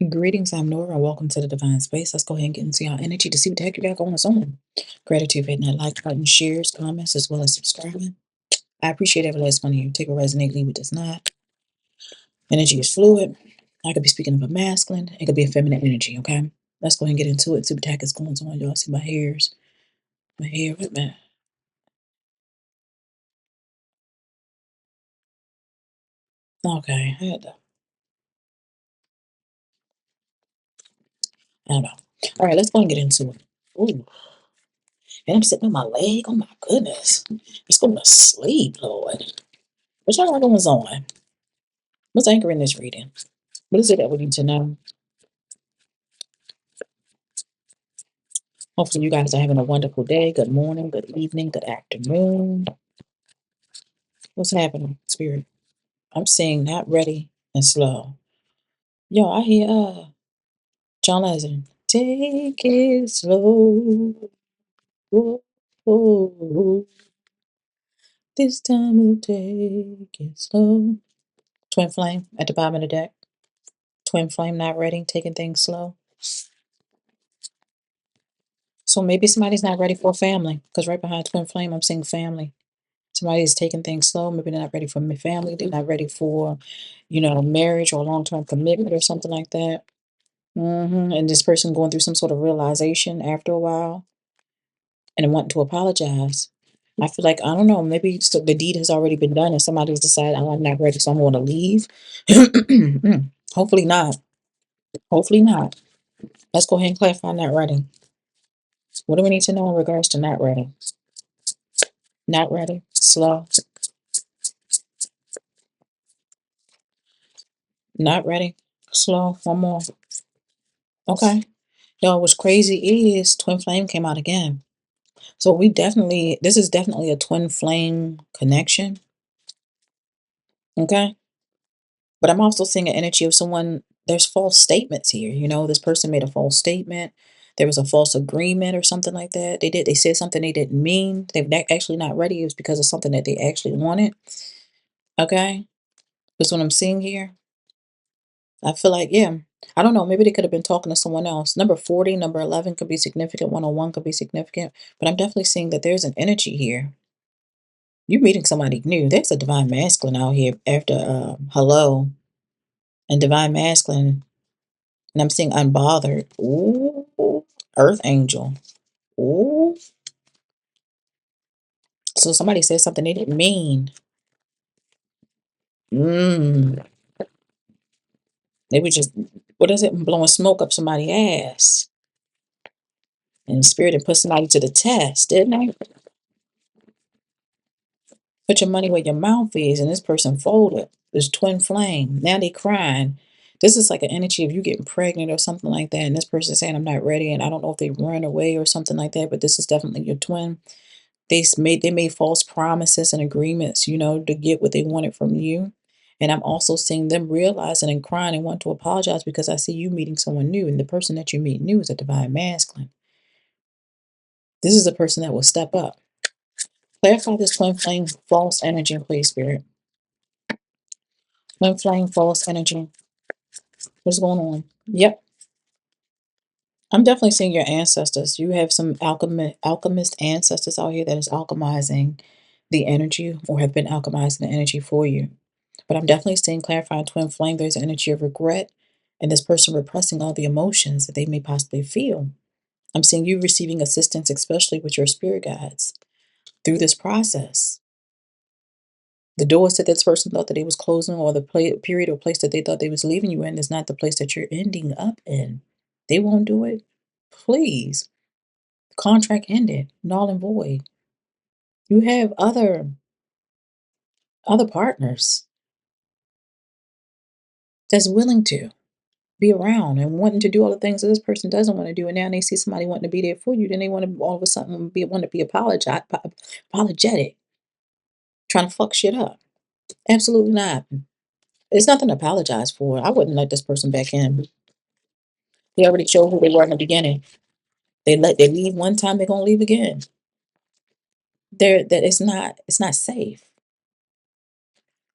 Greetings, I'm Nora, and welcome to the Divine Space. Let's go ahead and get into our energy to see what the heck you got going on. Gratitude for hitting that like button, shares, comments, as well as subscribing. I appreciate every last one of you. Take a resonate, leave it does not. Energy is fluid. I could be speaking of a masculine, it could be a feminine energy, okay? Let's go ahead and get into it. See what the heck is going on. Y'all see my hairs. My hair, wait a minute. Okay, I don't know. All right, let's go and get into it. Ooh, and I'm sitting on my leg. Oh my goodness. It's going to sleep, Lord. What y'all doing on? What's anchoring this reading? What is it that we need to know? Hopefully, you guys are having a wonderful day. Good morning, good evening, good afternoon. What's happening, Spirit? I'm seeing not ready and slow. Yo, I hear John Legend. Take it slow. Oh, oh, oh. This time we'll take it slow. Twin Flame at the bottom of the deck. Twin Flame not ready, taking things slow. So maybe somebody's not ready for a family, because right behind Twin Flame, I'm seeing family. Somebody's taking things slow. Maybe they're not ready for family. They're not ready for, marriage or long-term commitment or something like that. And this person going through some sort of realization after a while and wanting to apologize. I feel like, I don't know, maybe the deed has already been done and somebody's decided, oh, I'm not ready, so I'm going to leave. Hopefully not. Hopefully not. Let's go ahead and clarify not ready. What do we need to know in regards to not ready? Not ready. Slow. Not ready. Slow. One more. Okay. Yo, what's crazy is twin flame came out again. So this is definitely a twin flame connection. Okay. But I'm also seeing an energy of someone, there's false statements here. This person made a false statement. There was a false agreement or something like that. They said something they didn't mean. They're actually not ready. It was because of something that they actually wanted. Okay. That's what I'm seeing here. I feel like, yeah, I don't know. Maybe they could have been talking to someone else. Number 40, number 11 could be significant. 101 could be significant. But I'm definitely seeing that there's an energy here. You're meeting somebody new. There's a divine masculine out here after hello and divine masculine. And I'm seeing unbothered. Ooh, earth angel. Ooh. So somebody said something they didn't mean. Mm. They were just, what is it? Blowing smoke up somebody's ass. And spirit and put somebody to the test, didn't they? Put your money where your mouth is, and this person folded. This twin flame. Now they crying. This is like an energy of you getting pregnant or something like that, and this person saying, I'm not ready, and I don't know if they run away or something like that, but this is definitely your twin. They made false promises and agreements, to get what they wanted from you. And I'm also seeing them realizing and crying and want to apologize because I see you meeting someone new, and the person that you meet new is a divine masculine. This is a person that will step up. Clarify this twin flame false energy, please, Spirit. Twin flame false energy. What's going on? Yep. I'm definitely seeing your ancestors. You have some alchemist ancestors out here that is alchemizing the energy or have been alchemizing the energy for you. But I'm definitely seeing clarifying twin flame. There's an energy of regret and this person repressing all the emotions that they may possibly feel. I'm seeing you receiving assistance, especially with your spirit guides through this process. The doors that this person thought that they was closing or the period or place that they thought they was leaving you in is not the place that you're ending up in. They won't do it. Please. Contract ended, null and void. You have other partners that's willing to be around and wanting to do all the things that this person doesn't want to do. And now they see somebody wanting to be there for you. Then they want to all of a sudden want to be apologetic, trying to fuck shit up. Absolutely not. It's nothing to apologize for. I wouldn't let this person back in. They already showed who they were in the beginning. They leave one time, they're gonna leave again. That it's not safe.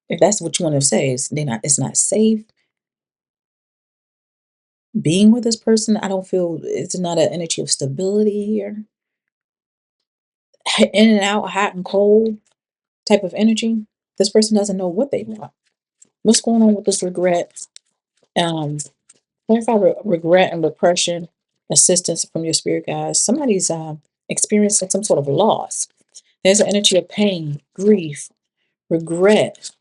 If that's what you want to say, it's not safe. being with this person. I don't feel it's not an energy of stability here. In and out, hot and cold type of energy. This person doesn't know what they want. What's going on with this regret? Um, clarify regret and repression, assistance from your spirit guides. Somebody's experiencing some sort of loss. There's an energy of pain, grief, regret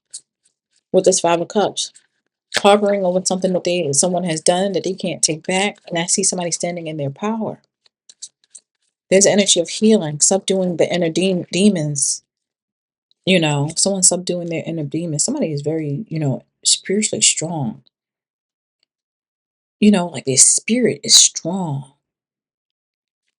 with this Five of Cups. Harboring over something that someone has done that they can't take back. And I see somebody standing in their power. There's an energy of healing, subduing the inner demons. Someone subduing their inner demons. Somebody is very, spiritually strong. Like their spirit is strong.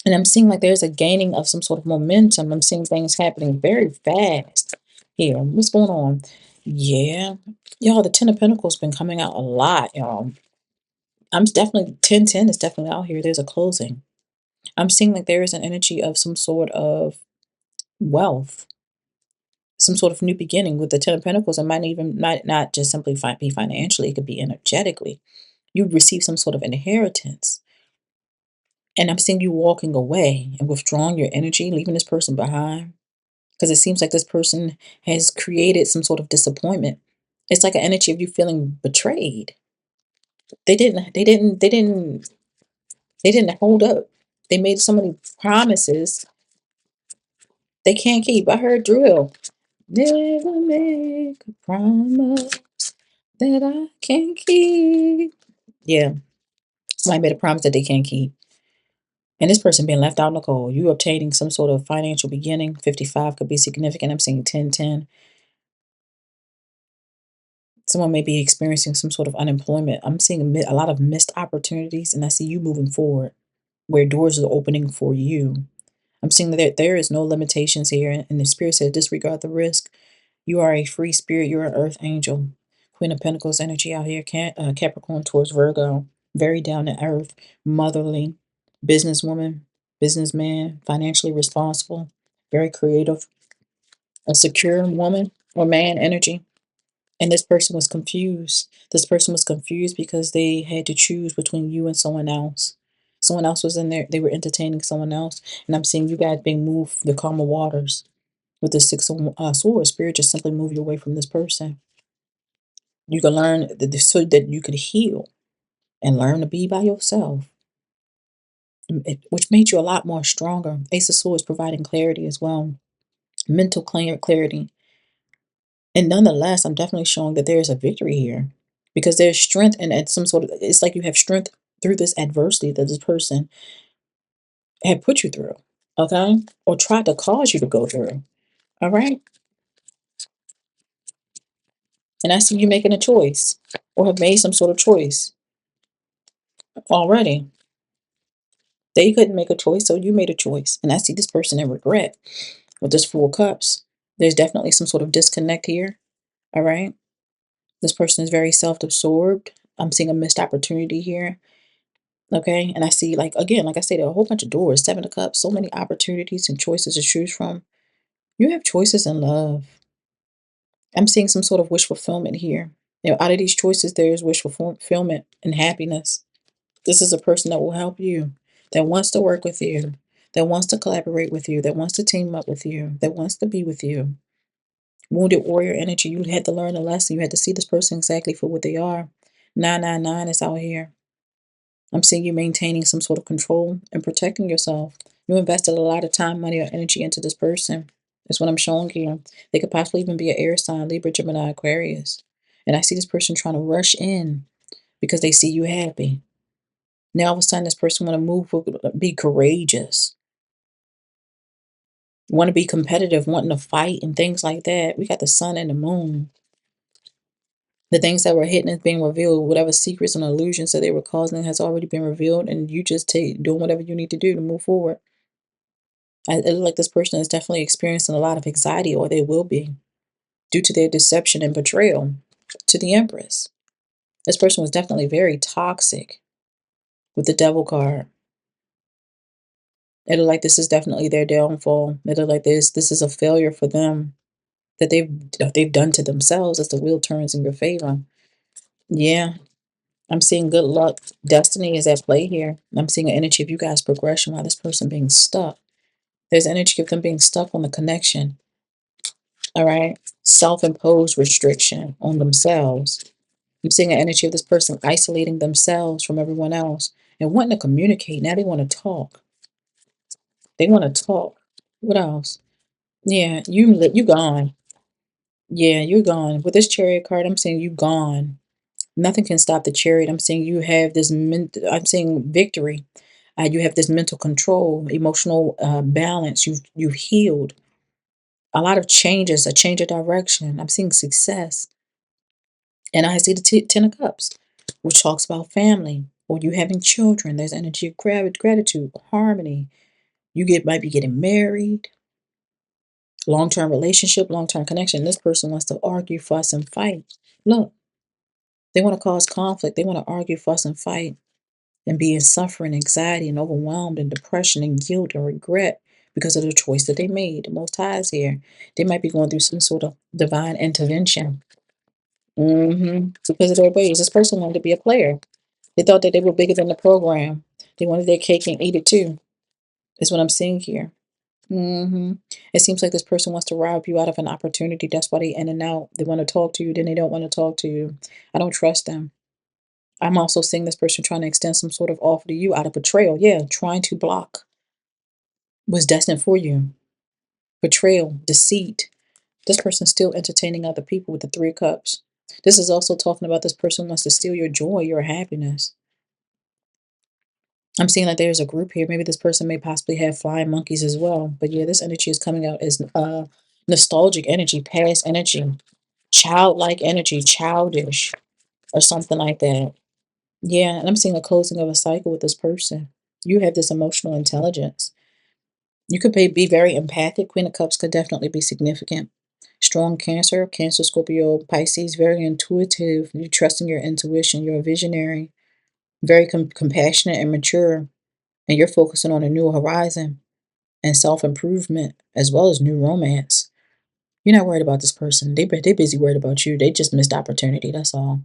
And I'm seeing like there's a gaining of some sort of momentum. I'm seeing things happening very fast here. What's going on? Yeah. Y'all, the Ten of Pentacles been coming out a lot, y'all. I'm definitely, 1010 is definitely out here. There's a closing. I'm seeing like there is an energy of some sort of wealth, some sort of new beginning with the Ten of Pentacles. It might even not just simply be financially, it could be energetically. You receive some sort of inheritance. And I'm seeing you walking away and withdrawing your energy, leaving this person behind. Because it seems like this person has created some sort of disappointment. It's like an energy of you feeling betrayed. They didn't hold up. They made so many promises they can't keep. I heard drill. Never make a promise that I can't keep. Yeah. Somebody made a promise that they can't keep. And this person being left out in the cold. You obtaining some sort of financial beginning. 55 could be significant. I'm seeing 1010. Someone may be experiencing some sort of unemployment. I'm seeing a lot of missed opportunities, and I see you moving forward where doors are opening for you. I'm seeing that there is no limitations here, and the spirit said disregard the risk. You are a free spirit. You're an earth angel. Queen of Pentacles energy out here. Capricorn towards Virgo. Very down to earth, motherly, businesswoman, businessman, financially responsible, very creative, a secure woman or man energy. And this person was confused. This person was confused because they had to choose between you and someone else. Someone else was in there. They were entertaining someone else. And I'm seeing you guys being moved the calmer waters. With the Six of Swords, spirit just simply move you away from this person. You can learn so that you could heal and learn to be by yourself, which made you a lot more stronger. Ace of Swords providing clarity as well, mental clarity. And nonetheless, I'm definitely showing that there is a victory here because there's strength and some sort of, it's like you have strength through this adversity that this person had put you through, okay? Or tried to cause you to go through, all right? And I see you making a choice or have made some sort of choice already. They couldn't make a choice, so you made a choice. And I see this person in regret with this Four of Cups. There's definitely some sort of disconnect here, all right? This person is very self-absorbed. I'm seeing a missed opportunity here. Okay. And I see, like, again, like I said, a whole bunch of doors, Seven of Cups, so many opportunities and choices to choose from. You have choices in love. I'm seeing some sort of wish fulfillment here. Out of these choices, there is wish fulfillment and happiness. This is a person that will help you, that wants to work with you, that wants to collaborate with you, that wants to team up with you, that wants to be with you. Wounded warrior energy. You had to learn a lesson. You had to see this person exactly for what they are. 999 is out here. I'm seeing you maintaining some sort of control and protecting yourself. You invested a lot of time, money, or energy into this person. That's what I'm showing you. They could possibly even be an air sign, Libra, Gemini, Aquarius. And I see this person trying to rush in because they see you happy. Now all of a sudden, this person want to be courageous, want to be competitive, wanting to fight and things like that. We got the sun and the moon. The things that were hidden is being revealed. Whatever secrets and illusions that they were causing has already been revealed, and you just doing whatever you need to do to move forward. It looks like this person is definitely experiencing a lot of anxiety, or they will be, due to their deception and betrayal to the Empress. This person was definitely very toxic with the Devil card. It looks like this is definitely their downfall. It looks like this is a failure for them that they've done to themselves as the wheel turns in your favor. Yeah. I'm seeing good luck. Destiny is at play here. I'm seeing an energy of you guys' progression while this person being stuck. There's energy of them being stuck on the connection. All right. Self-imposed restriction on themselves. I'm seeing an energy of this person isolating themselves from everyone else and wanting to communicate. Now they want to talk. They want to talk. What else? Yeah, you gone. Yeah, you're gone. With this chariot card, I'm saying you gone. Nothing can stop the chariot. I'm saying you have this. I'm saying victory. You have this mental control, emotional balance. You've healed. A lot of changes, a change of direction. I'm seeing success, and I see the Ten of Cups, which talks about family or you having children. There's energy of gratitude, harmony. Might be getting married, long-term relationship, long-term connection. This person wants to argue, fuss, and fight. Look, they want to cause conflict. They want to argue, fuss, and fight, and be in suffering, anxiety, and overwhelmed, and depression, and guilt, and regret because of the choice that they made. The Most High is here. They might be going through some sort of divine intervention. Because of their ways. This person wanted to be a player. They thought that they were bigger than the program. They wanted their cake and eat it too. Is what I'm seeing here. It seems like this person wants to rob you out of an opportunity. That's why they in and out. They want to talk to you, then they don't want to talk to you. I don't trust them. I'm also seeing this person trying to extend some sort of offer to you out of betrayal. Yeah, trying to block what's destined for you. Betrayal, deceit. This person's still entertaining other people with the Three of Cups. This is also talking about this person wants to steal your joy, your happiness. I'm seeing that there's a group here. Maybe this person may possibly have flying monkeys as well. But yeah, this energy is coming out as nostalgic energy, past energy, childlike energy, childish, or something like that. Yeah, and I'm seeing a closing of a cycle with this person. You have this emotional intelligence. You could be very empathic. Queen of Cups could definitely be significant. Strong Cancer, Scorpio, Pisces, very intuitive. You trust in your intuition. You're a visionary, very compassionate and mature. And you're focusing on a new horizon and self-improvement as well as new romance. You're not worried about this person. They busy worried about you. They just missed opportunity. That's all.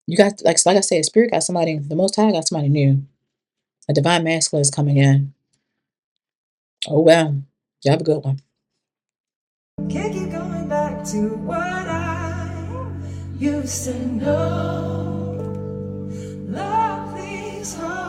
You got like I said, spirit got somebody. The Most High got somebody new. A divine masculine is coming in. Oh well, you have a good one. Can't keep going back to what I used to know. Love these hearts.